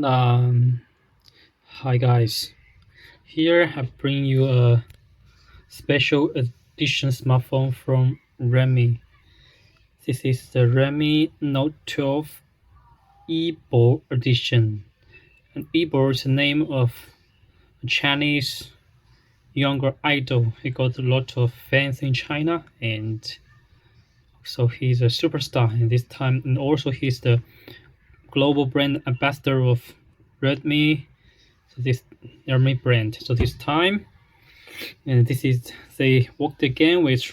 Um, Hi guys, here I bring you a special edition smartphone from Redmi. This is the Redmi Note12 YiBo edition. And YiBo is the name of a Chinese younger idol. He got a lot of fans in China, and so he's a superstar in this time. And also he's the global brand ambassador of Redmi. So this Redmi brand. So this time. And this is they worked again with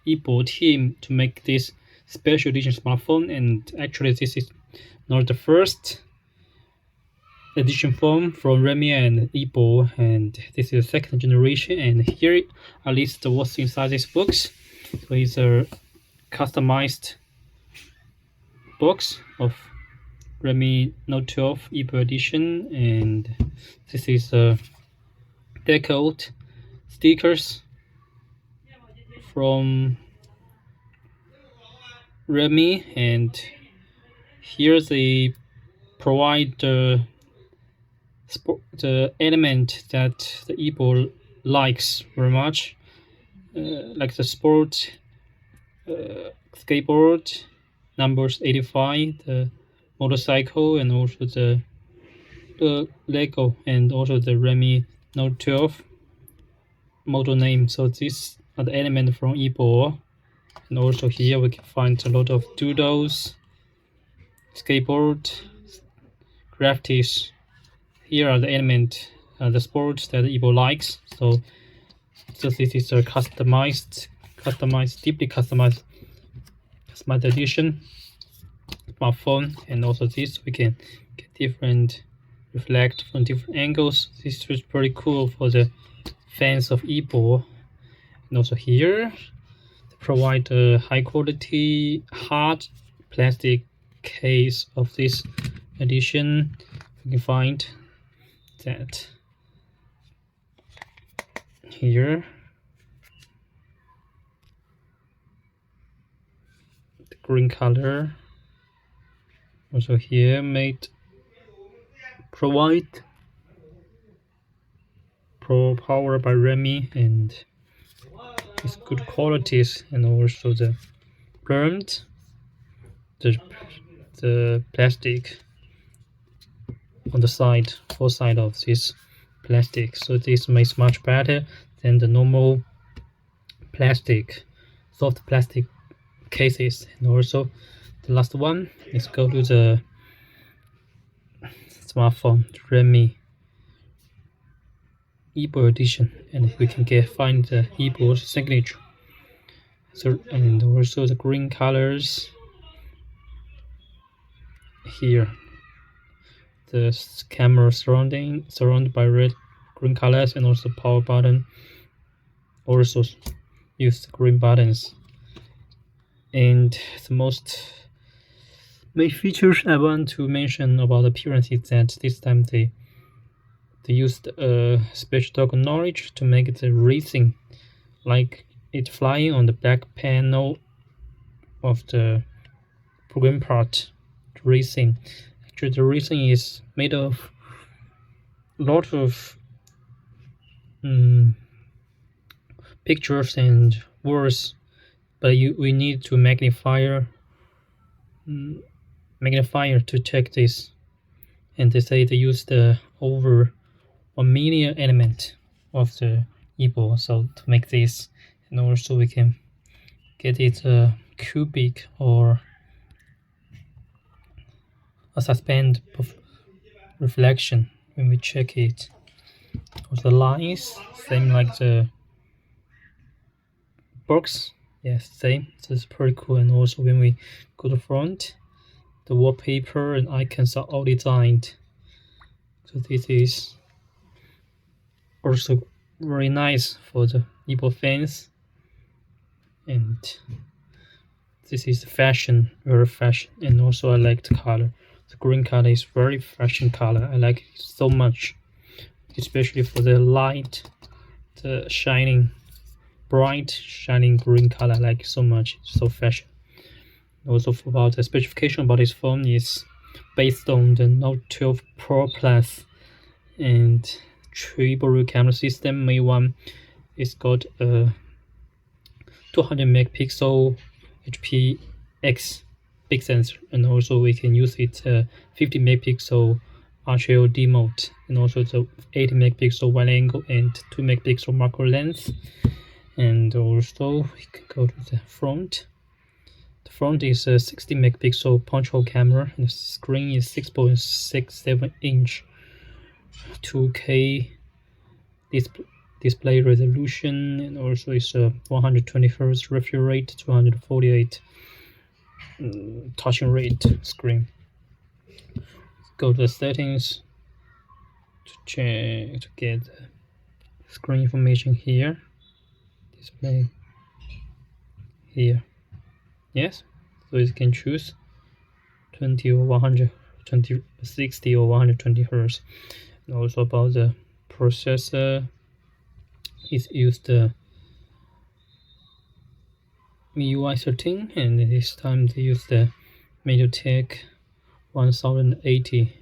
YiBo team to make this special edition smartphone, and actually this is not the first edition phone from Redmi and YiBo, and this is the second generation. And here I list what's inside this box. So it's a customized box of Redmi Note12 YiBo edition, and this is a decked stickers from Redmi, and here they provide the element that the YiBo likes very much, like the sport skateboard numbers 85, the motorcycle, and also the Lego, and also the Redmi Note12 model name. So these are the elements from YiBo. And also here we can find a lot of doodles, skateboard, graffitis. Here are the elements, the sports that YiBo likes. So this is a deeply customized edition smartphone. And also this we can get different reflect from different angles. This is pretty cool for the fans of YiBo. And also here they provide a high quality hard plastic case of this edition. You can find that here. The green color. Also here provide power by Redmi, and it's good qualities, and also the burned the plastic on the side, four side of this plastic. So this makes much better than the normal plastic, soft plastic cases. And also the last one, let's go to the smartphone, Redmi YiBo edition, and we can find the YiBo's signature. So, and also the green colors here, the camera surrounded by green colors, and also power button also use green buttons. And the most main features I want to mention about the appearance is that this time they used special technology to make the racing, like it flying on the back panel of the program part. Racing, actually the racing is made of a lot of pictures and words, but we need to magnifier to check this. And they say they used over 1 million element of the YiBo, so to make this. And also we can get it cubic or a suspend reflection when we check it. Also the lines, same like the box, yes, same. So it's pretty cool. And also when we go to front, the wallpaper and icons are all designed. So this is also very nice for the YiBo fans. And this is fashion, very fashion. And also I like the color. The green color is very fashion color. I like it so much, especially for the light, the bright shining green color. I like it so much. It's so fashion. Also about the specification about this phone is based on the Note 12 Pro Plus and triple camera system. Main one is got a 200 megapixel HPX big sensor, and also we can use it 50 megapixel ultra LED mode, and also the 80 megapixel wide angle and 2 megapixel macro lens. And also we can go to the front. The front is a 60 megapixel punch hole camera, and the screen is 6.67 inch 2K display resolution, and also it's a 120 Hz refresh rate, 248 touching rate screen. Go to the settings to get the screen information here. Display here. Yes, so you can choose 20 or 120, 60 or 120 Hz. And also about the processor, it's used the MIUI 13, and this time they use the MediaTek 1080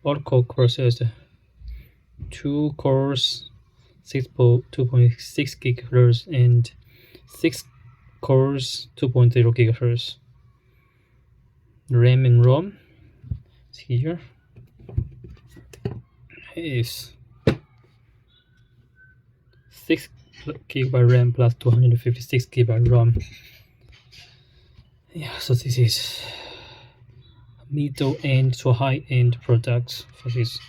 octa-core processor, 2 cores, 2.6 GHz, and 6 cores, 2.0 GHz. RAM and ROM here is 6 GB RAM plus 256 GB ROM. Yeah, so this is middle end to high end products for this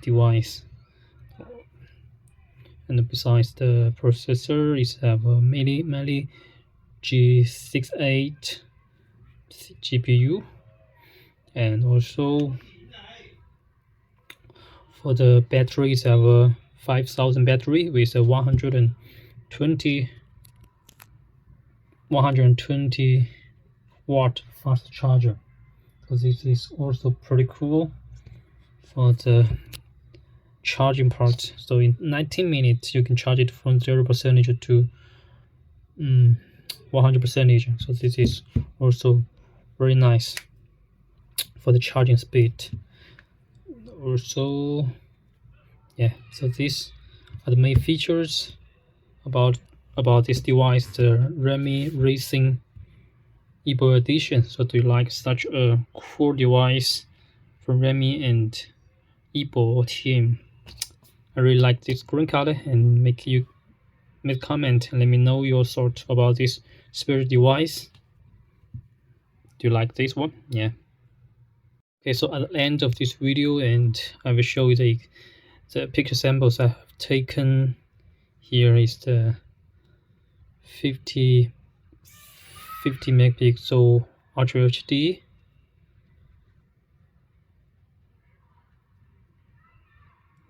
device. And besides the processor, it have a Mali G68 GPU, and also for the batteries have a 5000 battery with a 120 watt fast charger. So this is also pretty cool for the charging part. So in 19 minutes you can charge it from 0% to 100%. So this is also very nice for the charging speed. Also, yeah, so these are the main features about this device, the Redmi Racing YiBo edition. So do you like such a cool device from Redmi and YiBo team? I really like this green color, and make a comment and let me know your thoughts about this special device. Do you like this one? Yeah. Okay, so at the end of this video, and I will show you the picture samples I have taken. Here is the 50 megapixel Ultra HD.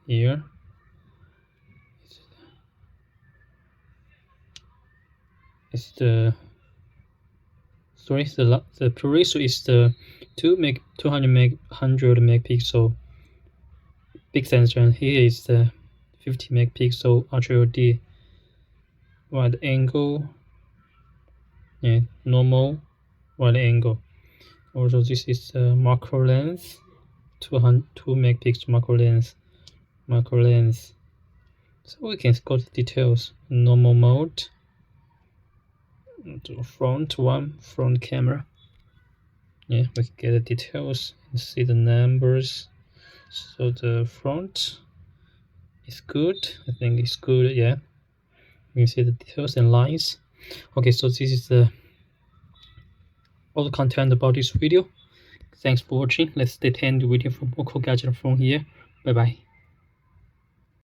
Here is the pre-ratio is the 200 megapixel big sensor, and here is the 50 megapixel Ultra LED wide angle and normal wide angle. Also, this is the macro lens, 2 megapixel macro lens. So we can go to details. Normal mode, to front camera. Yeah, we can get the details and see the numbers. So the front is good. I think it's good. Yeah, you can see the details and lines. Okay, so this is all the content about this video. Thanks for watching. Let's end the video for more cool gadget from here. Bye bye.